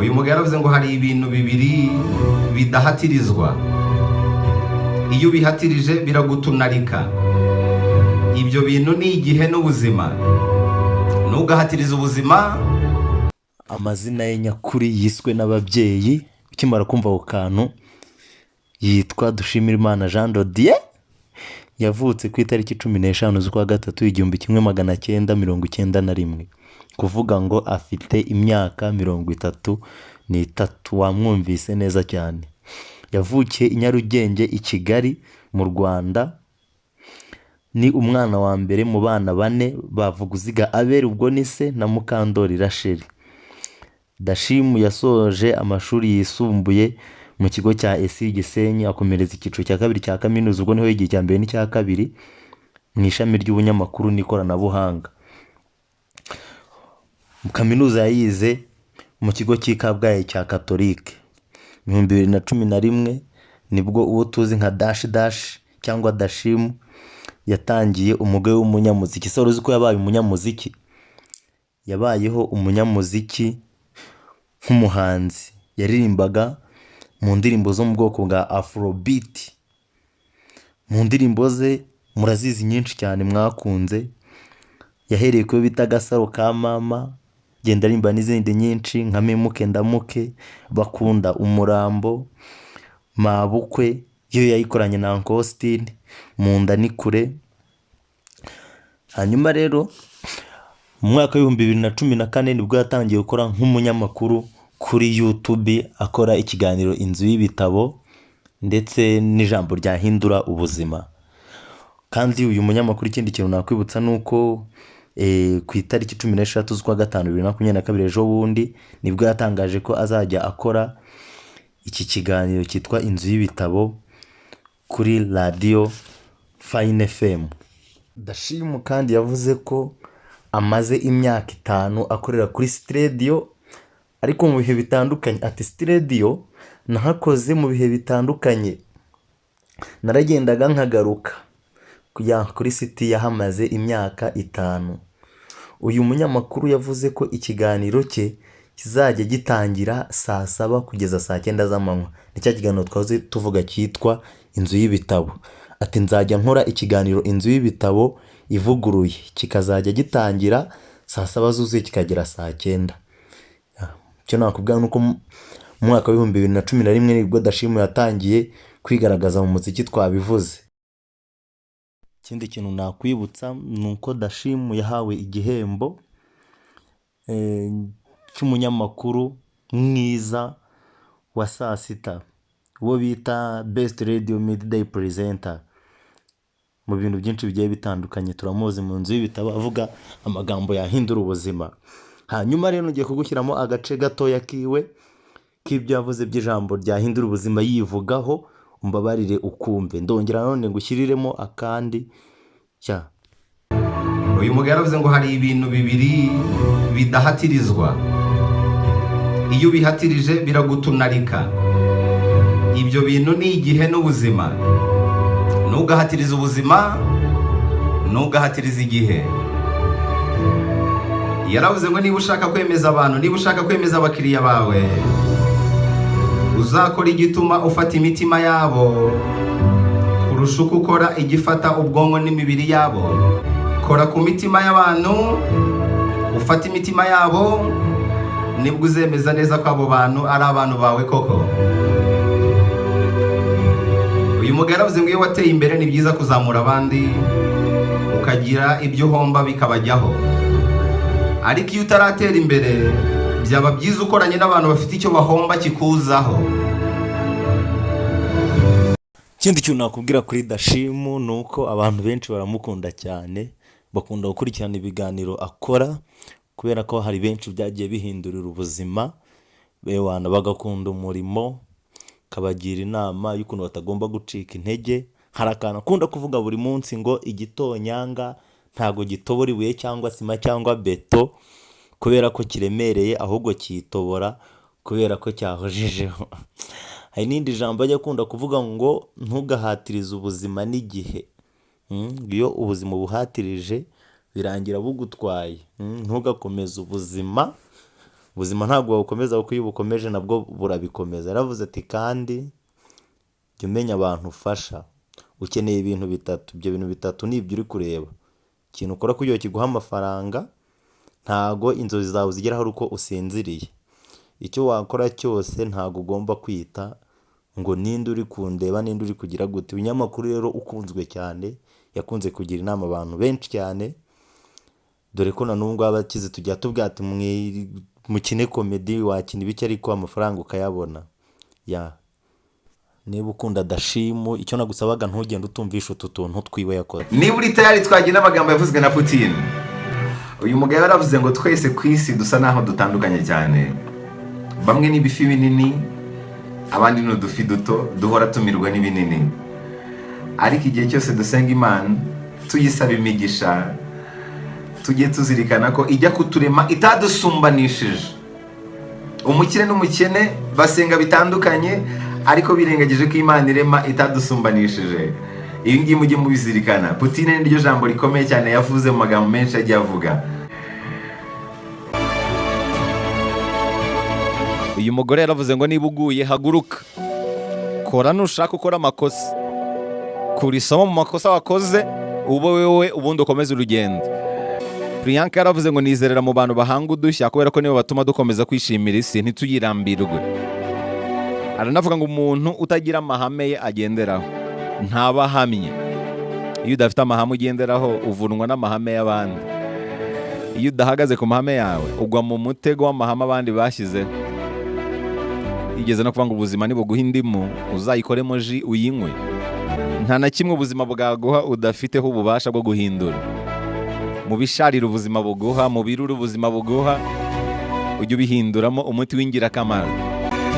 uyu mugabo yaravuze ngo hari ibintu bibiri bidahatirizwa, iyo ubihatirije biragutunarika. Ibyo bintu ni igihe n'ubuzima. Ntugahatirize ubuzima. Amazina ye nyakuri yiswe n'ababyeyi, ukimara kumva ako kantu yitwa Dushimirimana Jean de Dieu. Yavutse ku itariki 15 z'ukwa gatatu 1991, kuvuga ngo afite imyaka 33. Wamwumvise neza cyane. Yavukiye i Nyarugenge i Kigali mu Rwanda. Ni umwana wa mbere mu bana 4 ba Vuguziga Abel, ubwo ni se, na Mukandori Rachel. Dashimu yasoje amashuri yisumbuye mu kigo cya ESI Gisenyi, akomereza icyiciro cya kabiri cya kaminuza, ubwo niho yigiye cya mbere n'icya kabiri mu ishami ry'ubunyamakuru n'ikoranabuhanga. Mu kaminuza yayize mu kigo cy'i Kabgayi cya Katolike. Mu 2011 nibwo uwo tuzi nka Dash cyangwa Dashimu yatangiye umwuga w'umunyamuziki. Se uzi ko yabaye umunyamuziki? Yabayeho umunyamuziki nk'umuhanzi, yaririmbaga mu ndirimbo zo mu bwoko bwa Afrobeat. Mu ndirimbo ze murazizi nyinshi cyane mwakunze, yahereye ku bita Gasaro ka Mama, genda rimba n'izindi nyinshi nka Memuke Ndamuke, Bakunda Umurambo, Mabukwe yo yayikoranye na Uncle Austin, Mu nda ni kure. Hanyuma rero mu mwaka wa 2014 nibwo yatangiye gukora nk'umunyamakuru kuri YouTube, akora ikiganiro Inzu y'Ibitabo ndetse n'ijambo ryahindura ubuzima. Kandi uyu munyamakuru, ikindi kintu nakwibutsa nuko ku itariki 16 z'ukwa gatanu 2022 ejo bundi nibwo yatangaje ko azajya akora iki kiganiro cyitwa Inzu y'Ibitabo kuri Radio Fine FM. Dashimu kandi yavuze ko amaze imyaka 5 akorera kuri studio, ariko mu bihe bitandukanye. Ati studio nahakoze mu bihe bitandukanye, naragendaga nkagaruka kujya kuri city yahamaze imyaka 5. Uyu munyamakuru yavuze ko ikiganiro cye kizajya gitangira saa 7 kugeza saa 9 z'amanywa. Nicyo kiganiro twaze tuvuga cyitwa Inzu y'Ibitabo. Ati nzajya nkora ikiganiro Inzu y'Ibitabo ivuguruye, kikazajya gitangira saa 7 zuzuye kikagera saa 9. Cyo nakubwira nuko mu mwaka wa 2011 nibwo Dashimu yatangiye kwigaragaza mu muziki twabivuze. Ikindi kintu nakwibutsa nuko Dashimu yahawe igihembo cy'umunyamakuru mwiza wa saa 6, uwo bita Best Radio Midday Presenter. Mu bintu byinshi bigiye bitandukanye turamuzi mu Nzu y'Ibitabo avuga amagambo yahindura ubuzima. Hanyuma rero ngiye kugushyiramo agace gatoya kiwe k'ibyo yavuze by'ijambo ryahindura ubuzima yivugaho, umbabarire ukumve. Ndongera none ngushyiriremo akandi cya. Uyu mugabo yaravuze ngo hari ibintu bibiri bidahatirizwa, iyo ubihatirije biragutunarika. Ibyo bintu ni igihe n'ubuzima. Ntugahatirize ubuzima, ntugahatirize igihe. Yaravuze ngo niba ushaka kwemeza abantu, niba ushaka kwemeza abakiriya bawe, uzakora igituma ufata imitima yabo kurusha uko ukora igifata ubwonko n'imibiri yabo. Kora ku mitima y'abantu, ufata imitima yabo, nibwo uzemeza neza ko abo bantu ari abantu bawe koko. Uyu mugabo yaravuze ngo iyo wateye imbere ni byiza kuzamura abandi, ukagira ibyo uhomba bikabajyaho. Ariko iyo utaratera imbere byaba byiza ukoranye n'abantu bafite icyo bahomba kikuzaho. Ikindi kintu nakubwira kuri Dashimu nuko abantu benshi baramukunda cyane, bakunda gukurikirana ibiganiro akora kubera ko hari benshi byagiye bihindurira ubuzima, bewana bagakunda umurimo, kabagira inama y'ukuntu batagomba gucika intege. Hari akantu akunda kuvuga buri munsi ngo igitonyanga ntago gitobora ibuye cyangwa sima cyangwa beto kubera ko kiremereye, ahubwo kitobora kubera ko cyahojejeho. Hari n'indi jambo ajya akunda kuvuga ngo ntugahatirize ubuzima n'igihe. Iyo ubuzima buhatirije birangira bugutwaye. Ntugakomeze ubuzima ubuzima ntabwo wabukomeza kuko iyo ubukomeje nabwo burabikomeza. Yaravuze ati kandi jya umenya abantu ufasha, ukeneye ibintu bitatu, ibyo bintu bitatu ni ibyo uri kureba. Ikintu ukora kugira ngo kiguhe amafaranga, ntago inzozi zawe zigeraho uko usinziriye. Icyo wakora cyose ntago ugomba kwita ngo ninde uri kundeba, ninde uri kugira gute. Ibinyamakuru rero ukunzwe cyane, yakunze kugira inama abantu benshi cyane, dore ko na n'ubwo abakize tujya tubwira ati mukine komedi, wakina ibiki ariko amafaranga ukayabona. Niba ukunda Dashimu, icyo nagusabaga ntugende utumvisha utu tuntu twiwe yakoze. Niba uri tayari twagira n'amagambo yavuzwe na Putin. Uyu mugabo yaravuze ngo twese ku isi dusa naho dutandukanye cyane. Bamwe ni ibifi binini, abandi ni udufi duto, duhora tumirwa n'ibinini. Ariko igihe cyose dusenga Imana, tuyisaba imigisha, tujye tuzirikana ko ijya kuturema itadusumbanishije. Umukire n'umukene basenga bitandukanye, ariko birengagije ko Imana irema itadusumbanishije. Ibi ngibi mujye mubizirikana. Putin ni ryo jambo rikomeye cyane yavuze mu magambo menshi agiye avuga. Uyu mugore yaravuze ngo niba uguye haguruka, kora nushaka ukora amakosa, kura isomo mu makosa wakoze ube wowe ubundi ukomeze urugendo. Priyanka yaravuze ngo nizerera mu bantu bahanga udushya kubera ko nibo batuma dukomeza kwishimira isi ntituyirambirwe. Aranavuga ngo umuntu utagira amahame ye agenderaho ntaba ahamye. Iyo udafite amahame ugenderaho uvunwa n'amahame y'abandi. Iyo udahagaze ku mahame yawe ugwa mu mutego w'amahame abandi bashyizeho. Igeze no kuvuga ngo ubuzima nibuguha indimu uzayikoremo ji uyinywe. Nta na kimwe ubuzima bwaguha udafiteho ububasha bwo guhindura. Mu bisharira ubuzima buguha, mu birura ubuzima buguha, ujye ubihinduramo umuti w'ingirakamaro.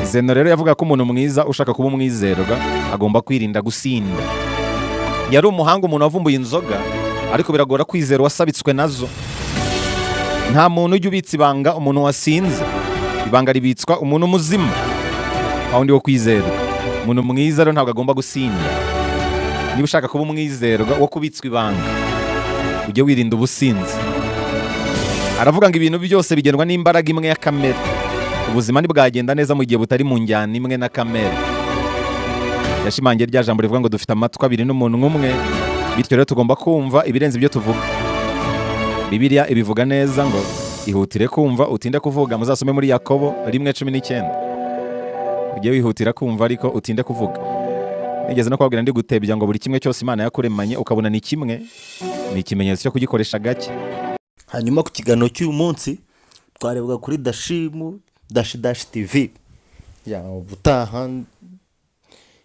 Zeno rero yavuga ko umuntu mwiza ushaka kuba umwizerwa agomba kwirinda gusinda. Yari umuhanga, umuntu wavumbuye inzoga, ariko biragora kwizera wasabitswe nazo. Nta muntu ujya ubitsa ibanga umuntu wasinze. Ibanga ribitswa umuntu muzima, aho ndi wo kwizerwa. Umuntu mwiza rero ntabwo agomba gusinda. Niba ushaka kuba umwizerwa wo kubitswa ibanga, ujye wirinda ubusinzi. Aravuga ngo ibintu byose bigendwa n'imbaraga imwe ya kamere. Ubuzima ntibwagenda neza mu gihe butari mu njyana imwe na kamere. Yashimangiye rya jambo rivuga ngo dufite amatwi abiri n'umuntu umwe, bityo rero tugomba kumva ibirenze ibyo tuvuga. Bibiliya ibivuga neza ngo ihutire kumva utinde kuvuga. Muzasome muri Yakobo 1:19. Ujye wihutira kumva ariko utinde kuvuga. Nigeze no kubabwira ndi gutebya ngo buri kimwe cyose Imana yakuremanye ukabona ni kimwe, ni ikimenyetso cyo kugikoresha gake. Hanyuma ku kiganiro cy'uyu munsi twarebaga kuri Dashimu Dash TV. Ubutaha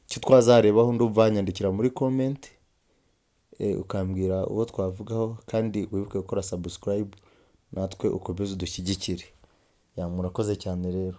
icyo twazarebaho ndumva wanyandikira muri comment, ukambwira uwo twavugaho, kandi wibuke gukora subscribe natwe ukomeze udushyigikire. Murakoze cyane rero.